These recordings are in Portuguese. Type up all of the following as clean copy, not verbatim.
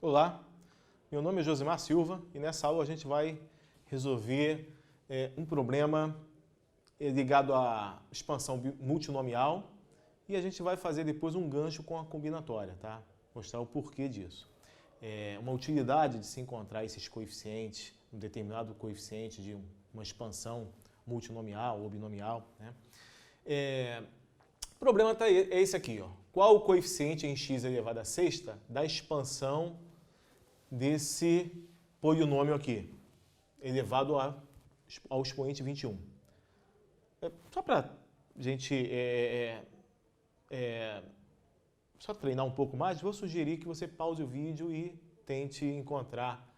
Olá, meu nome é Josimar Silva e nessa aula a gente vai resolver um problema ligado à expansão multinomial e a gente vai fazer depois um gancho com a combinatória, tá? Mostrar o porquê disso. Uma utilidade de se encontrar esses coeficientes, um determinado coeficiente de uma expansão multinomial ou binomial, né? O problema é esse aqui, ó. Qual o coeficiente em x elevado à sexta da expansão desse polinômio aqui, elevado ao expoente 21? Só para a gente só treinar um pouco mais, vou sugerir que você pause o vídeo e tente encontrar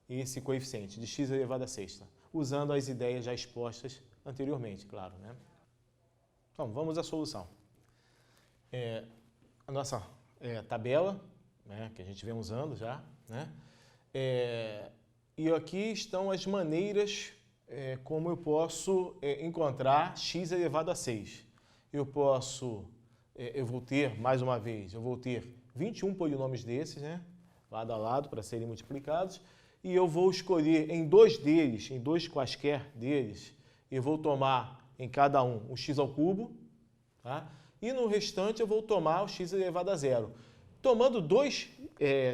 esse coeficiente de x elevado à sexta, usando as ideias já expostas anteriormente, claro, né? Então, vamos à solução. A nossa tabela, né, que a gente vem usando já, né? E aqui estão as maneiras como eu posso encontrar x elevado a 6. Eu vou ter, mais uma vez, eu vou ter 21 polinômios desses, né, lado a lado, para serem multiplicados, e eu vou escolher em dois deles, em dois quaisquer deles, eu vou tomar em cada um o x ao cubo, tá? E no restante eu vou tomar o x elevado a zero. Tomando dois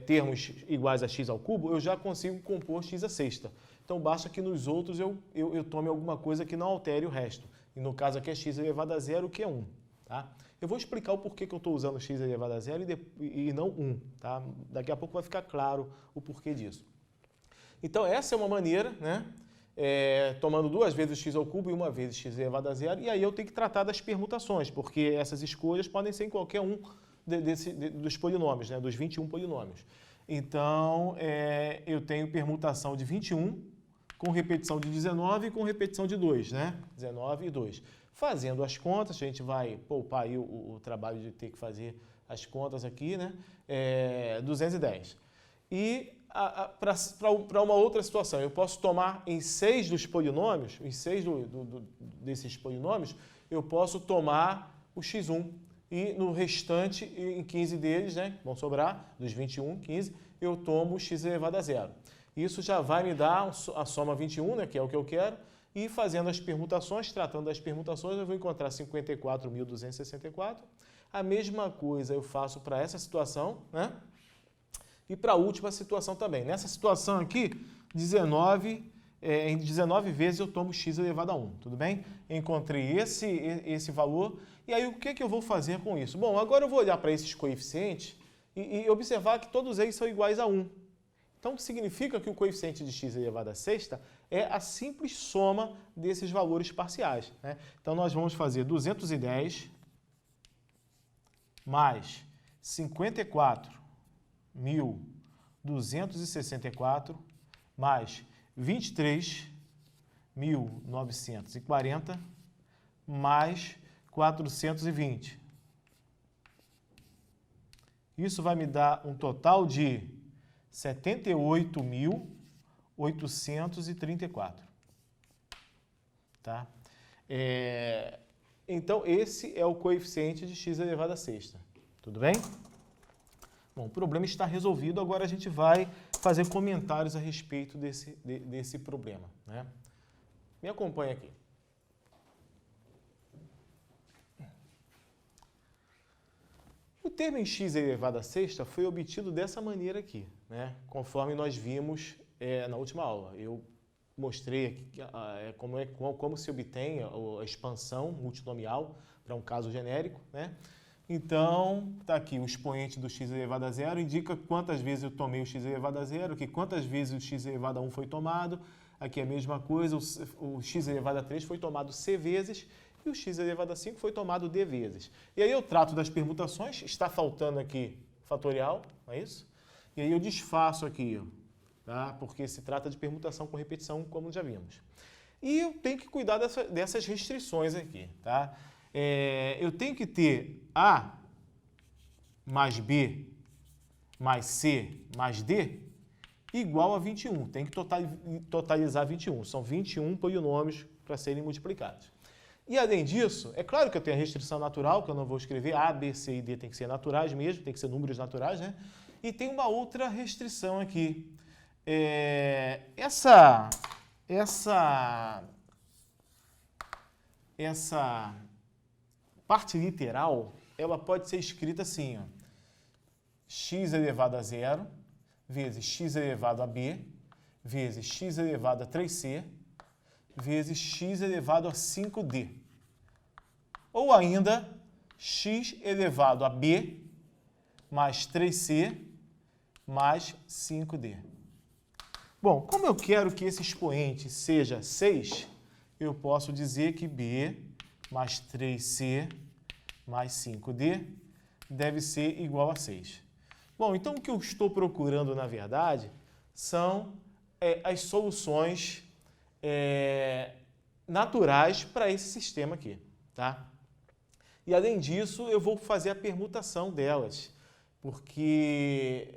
termos iguais a x ao cubo, eu já consigo compor x à sexta. Então basta que nos outros eu tome alguma coisa que não altere o resto. E no caso aqui é x elevado a zero, que é 1. Tá? Eu vou explicar o porquê que eu estou usando x elevado a zero e não 1. Tá? Daqui a pouco vai ficar claro o porquê disso. Então essa é uma maneira, né? Tomando duas vezes x ao cubo e uma vez x elevado a zero. E aí eu tenho que tratar das permutações, porque essas escolhas podem ser em qualquer um dos polinômios, né, dos 21 polinômios. Então, eu tenho permutação de 21 com repetição de 19 e com repetição de 2, né? 19 e 2. Fazendo as contas, a gente vai poupar aí o trabalho de ter que fazer as contas aqui, né? 210. E para uma outra situação, eu posso tomar em 6 dos polinômios, em 6 desses polinômios, eu posso tomar o x1. E no restante, em 15 deles, né, vão sobrar, dos 21, 15, eu tomo x elevado a zero. Isso já vai me dar a soma 21, né, que é o que eu quero, e fazendo as permutações, tratando das permutações, eu vou encontrar 54.264. A mesma coisa eu faço para essa situação, né, e para a última situação também. Nessa situação aqui, em 19 vezes eu tomo x elevado a 1, tudo bem? Encontrei esse valor, e aí o que eu vou fazer com isso? Bom, agora eu vou olhar para esses coeficientes e observar que todos eles são iguais a 1. Então, significa que o coeficiente de x elevado a sexta é a simples soma desses valores parciais, né? Então, nós vamos fazer 210 mais 54.264 mais 23.940 mais 420. Isso vai me dar um total de 78.834. Tá? Então, esse é o coeficiente de x elevado a sexta. Tudo bem? Bom, o problema está resolvido, agora a gente vai fazer comentários a respeito desse problema, né? Me acompanha aqui. O termo em x elevado a sexta foi obtido dessa maneira aqui, né? Conforme nós vimos na última aula. Eu mostrei aqui como se obtém a expansão multinomial para um caso genérico, né? Então, está aqui o expoente do x elevado a zero, indica quantas vezes eu tomei o x elevado a zero, aqui quantas vezes o x elevado a 1 foi tomado, aqui é a mesma coisa, o x elevado a 3 foi tomado c vezes, e o x elevado a 5 foi tomado d vezes. E aí eu trato das permutações, está faltando aqui fatorial, não é isso? E aí eu desfaço aqui, tá? Porque se trata de permutação com repetição, como já vimos. E eu tenho que cuidar dessas restrições aqui, tá? Eu tenho que ter A mais B mais C mais D igual a 21. Tem que totalizar 21. São 21 polinômios para serem multiplicados. E além disso, é claro que eu tenho a restrição natural, que eu não vou escrever A, B, C e D, tem que ser naturais mesmo, tem que ser números naturais, né? E tem uma outra restrição aqui. Essa parte literal, ela pode ser escrita assim, ó, x elevado a 0 vezes x elevado a b vezes x elevado a 3c vezes x elevado a 5d. Ou ainda, x elevado a b mais 3c mais 5d. Bom, como eu quero que esse expoente seja 6, eu posso dizer que b mais 3c mais 5d deve ser igual a 6. Bom, então o que eu estou procurando, na verdade, são as soluções naturais para esse sistema aqui, tá? E além disso, eu vou fazer a permutação delas, porque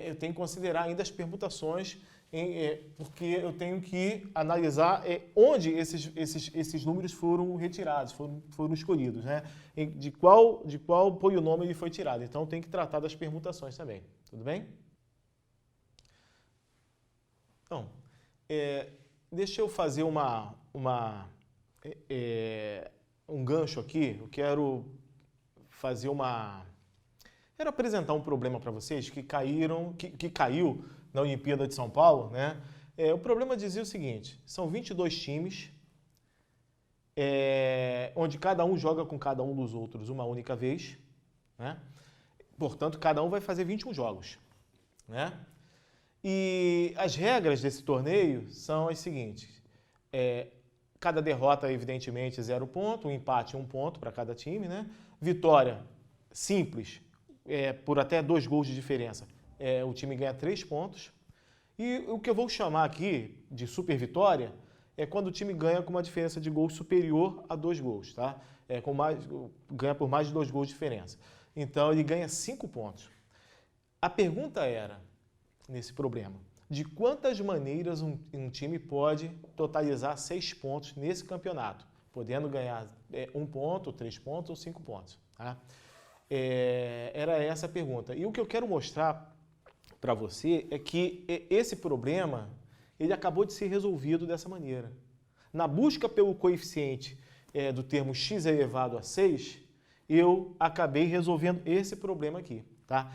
eu tenho que considerar ainda as permutações, porque eu tenho que analisar onde esses números foram retirados, foram escolhidos, né? De qual polinômio ele foi tirado. Então, tem que tratar das permutações também. Tudo bem? Então, deixa eu fazer um gancho aqui. Eu quero apresentar um problema para vocês que caiu na Olimpíada de São Paulo, né? O problema dizia o seguinte: são 22 times, onde cada um joga com cada um dos outros uma única vez, né? Portanto, cada um vai fazer 21 jogos, né? E as regras desse torneio são as seguintes: cada derrota, evidentemente, 0 ponto, um empate, 1 ponto para cada time, né? Vitória simples, por até 2 gols de diferença, o time ganha 3 pontos. E o que eu vou chamar aqui de super vitória é quando o time ganha com uma diferença de gol superior a 2 gols, tá? Ganha por mais de 2 gols de diferença. Então, ele ganha 5 pontos. A pergunta era, nesse problema, de quantas maneiras um time pode totalizar 6 pontos nesse campeonato, podendo ganhar 1 ponto, 3 pontos ou 5 pontos, tá? Era essa a pergunta. E o que eu quero mostrar para você é que esse problema ele acabou de ser resolvido dessa maneira. Na busca pelo coeficiente do termo x elevado a 6, eu acabei resolvendo esse problema aqui, tá?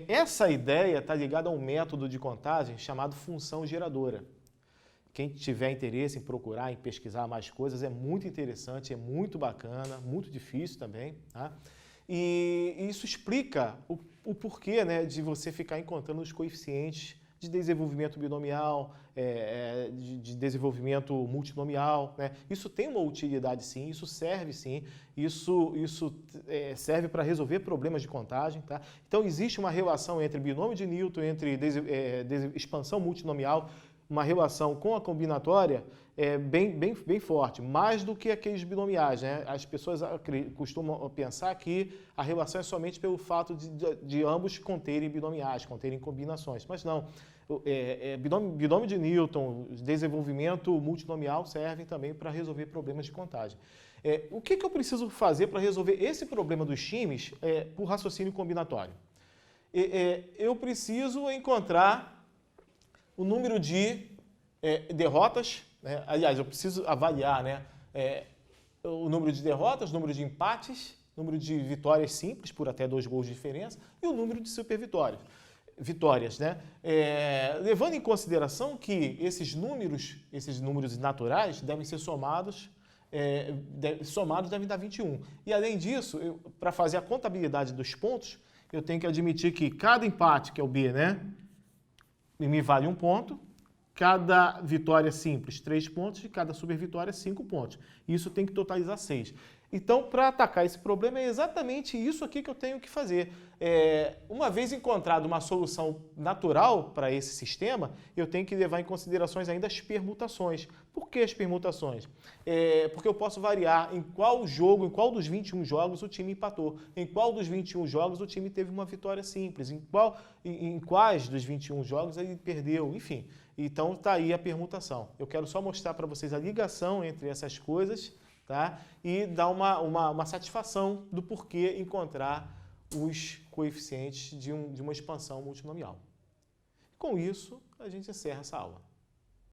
Essa ideia está ligada a um método de contagem chamado função geradora. Quem tiver interesse em procurar, em pesquisar mais coisas, é muito interessante, é muito bacana, muito difícil também, tá? E isso explica o porquê, né, de você ficar encontrando os coeficientes de desenvolvimento binomial, de desenvolvimento multinomial, né? Isso tem uma utilidade sim, isso serve sim, isso serve para resolver problemas de contagem, tá? Então existe uma relação entre binômio de Newton, entre expansão multinomial, uma relação com a combinatória bem forte, mais do que aqueles binomiais, né? As pessoas costumam pensar que a relação é somente pelo fato de ambos conterem binomiais, conterem combinações, mas não. Binômio de Newton, desenvolvimento multinomial servem também para resolver problemas de contagem. O que eu preciso fazer para resolver esse problema dos times por raciocínio combinatório? Eu preciso encontrar o número de derrotas, né? Aliás, eu preciso avaliar, né, o número de derrotas, o número de empates, o número de vitórias simples, por até 2 gols de diferença, e o número de super vitórias, né? Levando em consideração que esses números naturais devem ser somados, devem dar 21. E além disso, para fazer a contabilidade dos pontos, eu tenho que admitir que cada empate, que é o B, né, me vale 1 ponto, cada vitória simples 3 pontos e cada super vitória 5 pontos. Isso tem que totalizar 6. Então, para atacar esse problema, é exatamente isso aqui que eu tenho que fazer. Uma vez encontrada uma solução natural para esse sistema, eu tenho que levar em considerações ainda as permutações. Por que as permutações? Porque eu posso variar em qual dos 21 jogos o time empatou, em qual dos 21 jogos o time teve uma vitória simples, em quais dos 21 jogos ele perdeu, enfim. Então, está aí a permutação. Eu quero só mostrar para vocês a ligação entre essas coisas, tá? E dar uma satisfação do porquê encontrar os coeficientes de uma expansão multinomial. Com isso, a gente encerra essa aula.